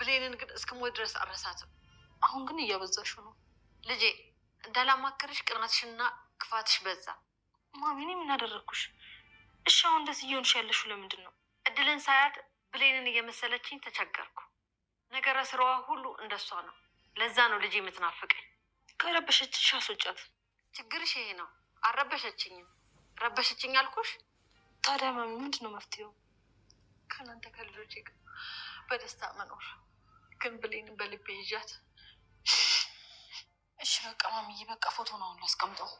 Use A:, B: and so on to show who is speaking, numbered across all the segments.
A: ብሌንን ግን እስከሞት ድረስ አረሳትም።
B: አሁን ግን እያበዛሽው ነው
A: ልጄ። እንዳላማከርሽ ቅናትሽና ክፋትሽ በዛ።
B: ማሚ እኔ ምን አደረግኩሽ? እሺ አሁን እንደዚህ እየሆንሽ ያለሽው ለምንድን ነው?
A: እድልን ሳያት ብሌንን እየመሰለችኝ ተቸገርኩ። ነገረ ስራዋ ሁሉ እንደሷ ነው። ለዛ ነው ልጄ የምትናፍቀኝ።
B: ከረበሸችሽ አስወጫት።
A: ችግርሽ ይሄ ነው። አልረበሸችኝም። ረበሸችኝ አልኩሽ።
B: ታዲያ ማሚ ምንድን ነው መፍትሄው?
A: ከእናንተ ከልጆቼ ጋር በደስታ መኖር። ግን ብሌንን በልቤ ይዣት።
B: እሺ በቃ ማሚዬ፣ በቃ ፎቶ ነው አሁን ላስቀምጠው።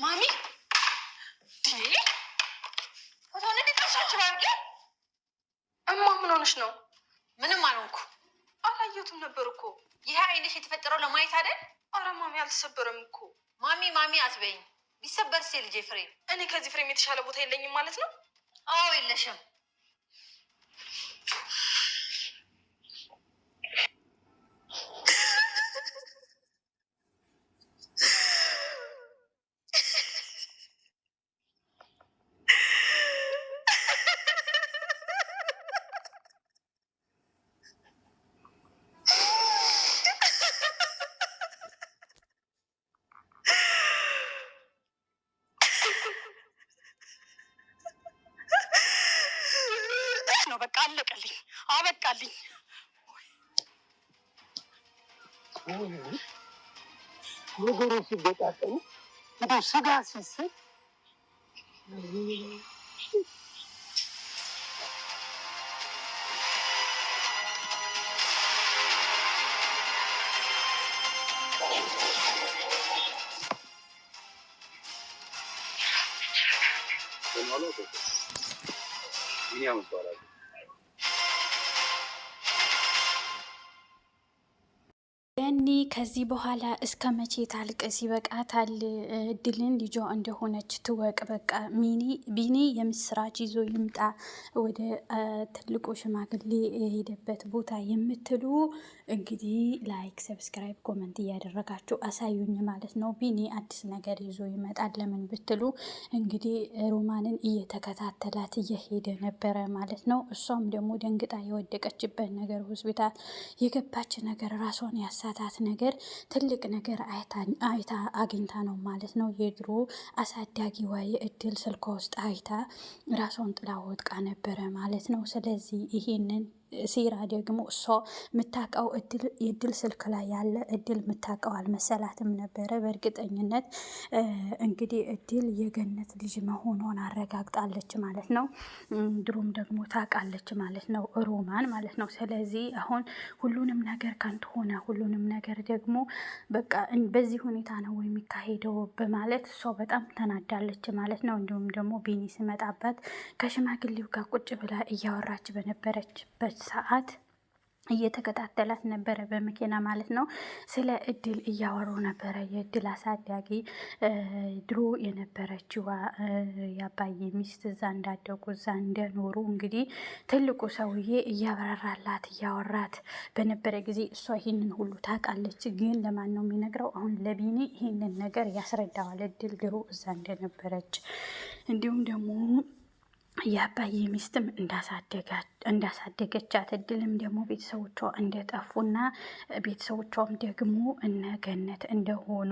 B: ማሚ ፎቶውን እንዴት አሻችሁ? ባንቄ እማ ምን ሆነሽ ነው?
A: ምንም አልሆንኩ።
B: አላየሁትም ነበር እኮ።
A: ይሄ አይንሽ የተፈጠረው ለማየት አይደል?
B: አረ ማሚ አልተሰበረም እኮ።
A: ማሚ አትበይኝ። ቢሰበርስ ልጄ ፍሬም።
B: እኔ ከዚህ ፍሬም የተሻለ ቦታ የለኝም ማለት ነው?
A: አዎ የለሽም።
B: ነው በቃ አለቀልኝ፣ አበቃልኝ።
C: ነገሮች ሲገጣጠሙ እንደው ስጋ ሲስል
D: ገኒ ከዚህ በኋላ እስከ መቼ ታልቅስ? ይበቃታል። እድልን ልጇ እንደሆነች ትወቅ። በቃ ቢኒ የምስራች ይዞ ይምጣ ወደ ትልቁ ሽማግሌ የሄደበት ቦታ የምትሉ እንግዲህ ላይክ፣ ሰብስክራይብ፣ ኮመንት እያደረጋችሁ አሳዩኝ ማለት ነው። ቢኒ አዲስ ነገር ይዞ ይመጣል። ለምን ብትሉ እንግዲህ ሮማንን እየተከታተላት እየሄደ ነበረ ማለት ነው። እሷም ደግሞ ደንግጣ የወደቀችበት ነገር ሆስፒታል የገባች ነገር ራሷን ያሳታት ነገር ትልቅ ነገር አይታ አግኝታ ነው ማለት ነው። የድሮ አሳዳጊዋ የእድል ስልኳ ውስጥ አይታ ራሷን ጥላ ወድቃ ነበረ ማለት ነው። ስለዚህ ይሄንን ሴራ ደግሞ እሷ የምታውቀው የእድል ስልክ ላይ ያለ እድል የምታውቀው አልመሰላትም ነበረ። በእርግጠኝነት እንግዲህ እድል የገነት ልጅ መሆኗን አረጋግጣለች ማለት ነው። ድሮም ደግሞ ታውቃለች ማለት ነው፣ ሮማን ማለት ነው። ስለዚህ አሁን ሁሉንም ነገር ከንቱ ሆነ፣ ሁሉንም ነገር ደግሞ በቃ በዚህ ሁኔታ ነው የሚካሄደው በማለት እሷ በጣም ተናዳለች ማለት ነው። እንዲሁም ደግሞ ቢኒ ሲመጣበት ከሽማግሌው ጋር ቁጭ ብላ እያወራች በነበረችበት ሰዓት እየተከታተላት ነበረ በመኪና ማለት ነው። ስለ እድል እያወሩ ነበረ። የእድል አሳዳጊ ድሮ የነበረችዋ የአባዬ ሚስት እዛ እንዳደጉ እዛ እንደኖሩ እንግዲህ ትልቁ ሰውዬ እያበራራላት እያወራት በነበረ ጊዜ እሷ ይህንን ሁሉ ታውቃለች። ግን ለማን ነው የሚነግረው? አሁን ለቢኒ ይህንን ነገር ያስረዳዋል። እድል ድሮ እዛ እንደነበረች እንዲሁም ደግሞ የአባዬ ሚስትም እንዳሳደገቻት እድልም ደግሞ ቤተሰቦቿ እንደጠፉና ቤተሰቦቿም ደግሞ እነ ገነት እንደሆኑ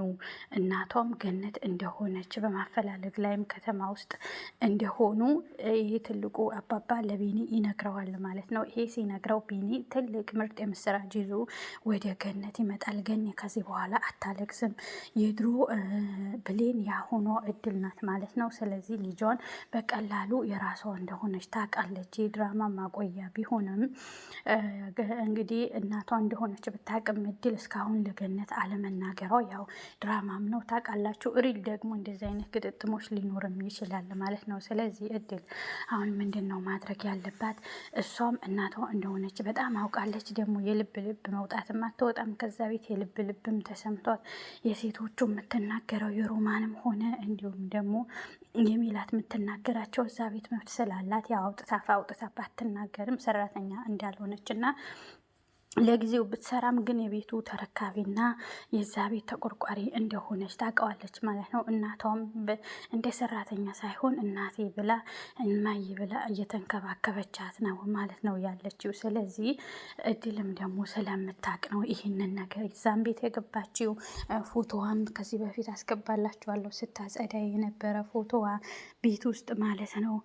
D: እናቷም ገነት እንደሆነች በማፈላለግ ላይም ከተማ ውስጥ እንደሆኑ ይሄ ትልቁ አባባ ለቢኒ ይነግረዋል ማለት ነው። ይሄ ሲነግረው ቢኒ ትልቅ ምርጥ የምስራች ይዞ ወደ ገነት ይመጣል። ገኒ ከዚህ በኋላ አታለቅስም። የድሮ ብሌን ያሆኗ እድል ናት ማለት ነው። ስለዚህ ልጇን በቀላሉ የራሷ የራሷ እንደሆነች ታውቃለች። የድራማ ማቆያ ቢሆንም እንግዲህ እናቷ እንደሆነች ብታውቅም እድል እስካሁን ለገነት አለመናገሯ ያው ድራማም ነው ታውቃላችሁ። ሪል ደግሞ እንደዚህ አይነት ግጥጥሞች ሊኖርም ይችላል ማለት ነው። ስለዚህ እድል አሁን ምንድን ነው ማድረግ ያለባት? እሷም እናቷ እንደሆነች በጣም አውቃለች። ደግሞ የልብ ልብ መውጣትም አትወጣም ከዛ ቤት የልብ ልብም ተሰምቷት የሴቶቹ የምትናገረው የሮማንም ሆነ እንዲሁም ደግሞ የሚላት የምትናገራቸው እዛ ቤት መብት ስላላት ያው አውጥታ ባትናገርም ሰራተኛ እንዳልሆነች እና ለጊዜው ብትሰራም ግን የቤቱ ተረካቢና የዛ ቤት ተቆርቋሪ እንደሆነች ታውቀዋለች ማለት ነው። እናቷም እንደ ሰራተኛ ሳይሆን እናቴ ብላ እማዬ ብላ እየተንከባከበቻት ነው ማለት ነው ያለችው። ስለዚህ እድልም ደግሞ ስለምታውቅ ነው ይህንን ነገር እዛም ቤት የገባችው። ፎቶዋም ከዚህ በፊት አስገባላችኋለሁ ስታጸዳ የነበረ ፎቶዋ ቤት ውስጥ ማለት ነው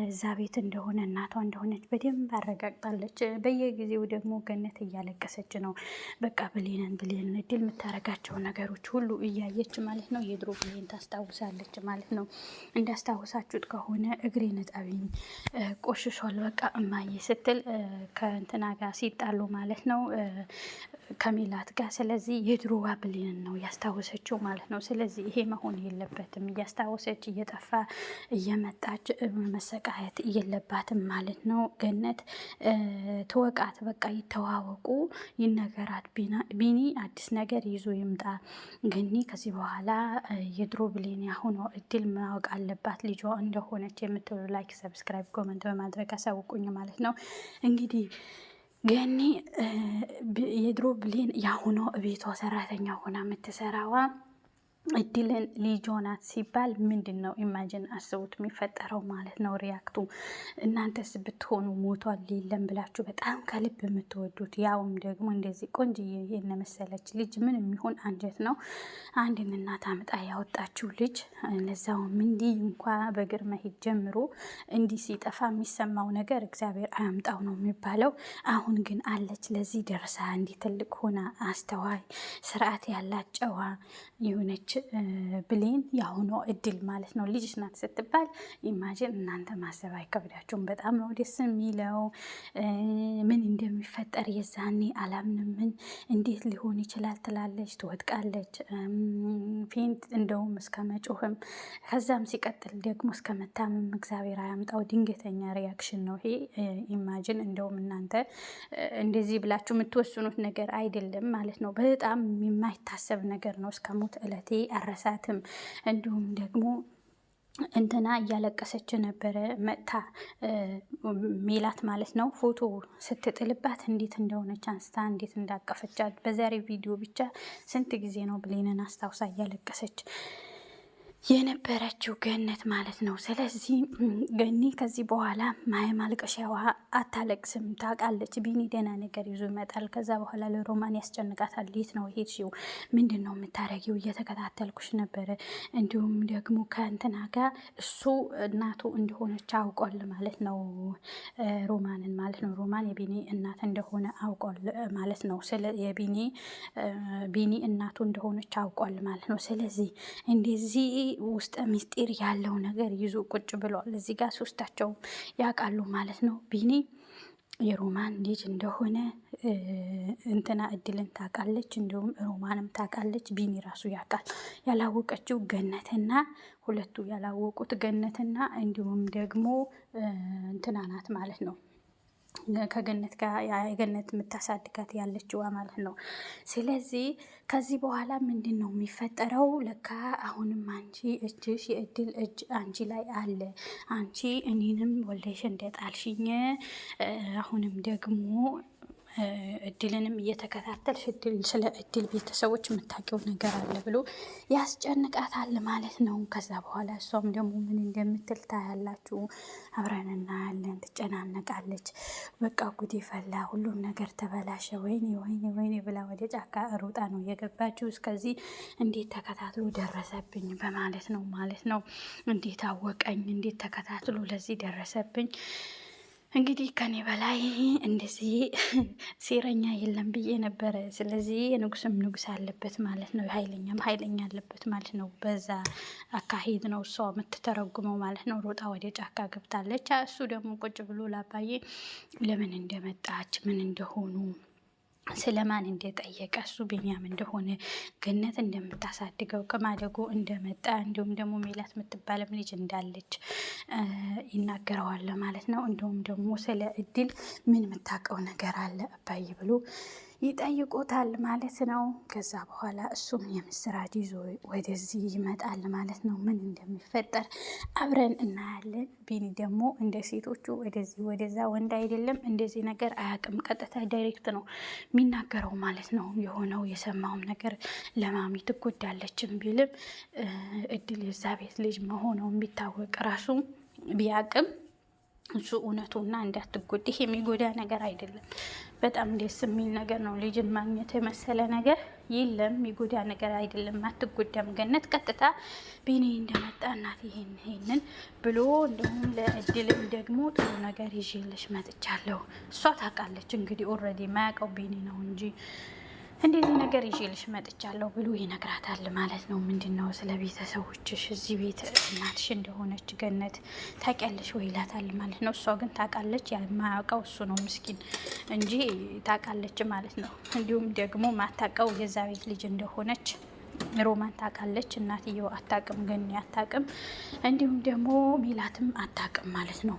D: እዛ ቤት እንደሆነ እናቷ እንደሆነች በደንብ አረጋግጣለች። በየጊዜው ደግሞ ገነት እያለቀሰች ነው። በቃ ብሌንን እድል የምታረጋቸው ነገሮች ሁሉ እያየች ማለት ነው። የድሮ ብሌን ታስታውሳለች ማለት ነው። እንዳስታውሳችሁት ከሆነ እግሬ ነጠብኝ ቆሽሿል በቃ እማዬ ስትል ከእንትና ጋር ሲጣሉ ማለት ነው ከሜላት ጋር። ስለዚህ የድሮዋ ብሌንን ነው ያስታወሰችው ማለት ነው። ስለዚህ ይሄ መሆን የለበትም። እያስታወሰች እየጠፋ እየመጣች መሰቃየት የለባትም ማለት ነው። ገነት ትወቃት በቃ ይተዋወቁ፣ ይነገራት። ቢኒ አዲስ ነገር ይዞ ይምጣ። ገኒ ከዚህ በኋላ የድሮ ብሌን ያሁኗ እድል ማወቅ አለባት ልጇ እንደሆነች የምትሉ ላይክ፣ ሰብስክራይብ፣ ኮመንት በማድረግ አሳውቁኝ ማለት ነው። እንግዲህ ገኒ የድሮ ብሌን ያሁኗ ቤቷ ሰራተኛ ሆና የምትሰራዋ እድልን ልጇ ናት ሲባል ምንድን ነው ኢማጂን አስቡት የሚፈጠረው ማለት ነው ሪያክቱ። እናንተስ ብትሆኑ ሞቷል የለም ብላችሁ በጣም ከልብ የምትወዱት ያውም ደግሞ እንደዚህ ቆንጅዬ ይሄን መሰለች ልጅ ምን የሚሆን አንጀት ነው አንድን እናት አምጣ ያወጣችው ልጅ ለዛውም እንዲህ እንኳ በእግር መሄድ ጀምሮ እንዲህ ሲጠፋ የሚሰማው ነገር እግዚአብሔር አያምጣው ነው የሚባለው። አሁን ግን አለች ለዚህ ደርሳ እንዲህ ትልቅ ሆና አስተዋይ ስርዓት ያላት ጨዋ የሆነች ብሌን ያሁኗ እድል ማለት ነው። ልጅ ናት ስትባል ኢማጂን እናንተ ማሰብ አይከብዳችሁም። በጣም ነው ደስ የሚለው። ምን እንደሚፈጠር የዛኔ አላምንም። ምን እንዴት ሊሆን ይችላል ትላለች፣ ትወድቃለች፣ ፌንት እንደውም እስከ መጮህም ከዛም ሲቀጥል ደግሞ እስከ መታመም እግዚአብሔር አያምጣው። ድንገተኛ ሪያክሽን ነው ይሄ። ኢማጂን እንደውም እናንተ እንደዚህ ብላችሁ የምትወስኑት ነገር አይደለም ማለት ነው። በጣም የማይታሰብ ነገር ነው። እስከ ሞት እለቴ አረሳትም። እንዲሁም ደግሞ እንትና እያለቀሰች ነበረ መጥታ ሜላት ማለት ነው ፎቶ ስትጥልባት እንዴት እንደሆነች አንስታ እንዴት እንዳቀፈቻት በዛሬ ቪዲዮ ብቻ ስንት ጊዜ ነው ብሌንን አስታውሳ እያለቀሰች የነበረችው ገነት ማለት ነው። ስለዚህ ገኒ ከዚህ በኋላ ማልቀሻዋ አታለቅስም ታውቃለች። ቢኒ ደህና ነገር ይዞ ይመጣል። ከዛ በኋላ ለሮማን ያስጨንቃታል። የት ነው ሄድሽው? ምንድን ነው የምታረጊው? እየተከታተልኩሽ ነበረ። እንዲሁም ደግሞ ከእንትና ጋር እሱ እናቱ እንደሆነች አውቋል ማለት ነው። ሮማንን ማለት ነው። ሮማን የቢኒ እናት እንደሆነ አውቋል ማለት ነው። ቢኒ እናቱ እንደሆነች አውቋል ማለት ነው። ስለዚህ እንደዚህ ውስጥ ምስጢር ያለው ነገር ይዞ ቁጭ ብለዋል። እዚህ ጋር ሶስታቸው ያውቃሉ ማለት ነው። ቢኒ የሮማን ልጅ እንደሆነ እንትና እድልን ታውቃለች፣ እንዲሁም ሮማንም ታውቃለች። ቢኒ ራሱ ያውቃል። ያላወቀችው ገነትና ሁለቱ ያላወቁት ገነትና እንዲሁም ደግሞ እንትና ናት ማለት ነው። ከገነት ጋር የገነት የምታሳድጋት ያለችዋ ማለት ነው። ስለዚህ ከዚህ በኋላ ምንድን ነው የሚፈጠረው? ለካ አሁንም አንቺ እጅሽ የእድል እጅ አንቺ ላይ አለ። አንቺ እኔንም ወልደሽ እንደጣልሽኝ አሁንም ደግሞ እድልንም እየተከታተልሽ ስለ እድል ቤተሰቦች የምታውቂው ነገር አለ ብሎ ያስጨንቃታል ማለት ነው። ከዛ በኋላ እሷም ደግሞ ምን እንደምትል ታያላችሁ፣ አብረን እናያለን። ትጨናነቃለች። በቃ ጉድ ፈላ፣ ሁሉም ነገር ተበላሸ፣ ወይኔ ወይኔ ወይኔ ብላ ወደ ጫካ ሩጣ ነው የገባችው። እስከዚህ እንዴት ተከታትሎ ደረሰብኝ በማለት ነው ማለት ነው። እንዴት አወቀኝ፣ እንዴት ተከታትሎ ለዚህ ደረሰብኝ እንግዲህ ከኔ በላይ እንደዚህ ሴረኛ የለም ብዬ ነበረ። ስለዚህ ንጉስም ንጉስ አለበት ማለት ነው፣ ኃይለኛም ኃይለኛ አለበት ማለት ነው። በዛ አካሄድ ነው እሷ የምትተረጉመው ማለት ነው። ሮጣ ወደ ጫካ ገብታለች። እሱ ደግሞ ቁጭ ብሎ ላባዬ ለምን እንደመጣች ምን እንደሆኑ ስለማን እንደጠየቀ እሱ ቢኒያም እንደሆነ ገነት እንደምታሳድገው ከማደጎ እንደመጣ እንዲሁም ደግሞ ሜላት የምትባለም ልጅ እንዳለች ይናገረዋል ማለት ነው። እንዲሁም ደግሞ ስለ እድል ምን የምታውቀው ነገር አለ አባዬ ብሎ ይጠይቆታል ማለት ነው። ከዛ በኋላ እሱም የምስራች ይዞ ወደዚህ ይመጣል ማለት ነው። ምን እንደሚፈጠር አብረን እናያለን። ቢኒ ደግሞ እንደ ሴቶቹ ወደዚህ ወደዛ ወንድ አይደለም፣ እንደዚህ ነገር አያውቅም። ቀጥታ ዳይሬክት ነው የሚናገረው ማለት ነው። የሆነው የሰማውም ነገር ለማሚ ትጎዳለችም ቢልም እድል የዛ ቤት ልጅ መሆነው የሚታወቅ ራሱ ቢያውቅም እሱ እውነቱና እንዳትጎድ ይሄ የሚጎዳ ነገር አይደለም። በጣም ደስ የሚል ነገር ነው። ልጅን ማግኘት የመሰለ ነገር የለም። የሚጎዳ ነገር አይደለም። አትጎዳም ገነት። ቀጥታ ቢኒ እንደመጣ እናት ይሄንን ብሎ እንደውም ለእድልም ደግሞ ጥሩ ነገር ይዤልሽ መጥቻለሁ። እሷ ታውቃለች እንግዲህ ኦልሬዲ የማያውቀው ቢኒ ነው እንጂ እንደዚህ ነገር ይዤልሽ መጥቻለሁ ብሎ ይነግራታል ማለት ነው። ምንድነው ስለ ቤተሰቦችሽ እዚህ ቤት እናትሽ እንደሆነች ገነት ታውቂያለሽ ወይ ይላታል ማለት ነው። እሷ ግን ታውቃለች፣ የማያውቀው እሱ ነው ምስኪን እንጂ ታውቃለች ማለት ነው። እንዲሁም ደግሞ ማታውቀው የዛ ቤት ልጅ እንደሆነች ሮማን ታውቃለች። እናትየው አታውቅም፣ ገኒ አታውቅም፣ እንዲሁም ደግሞ ሜላትም አታውቅም ማለት ነው።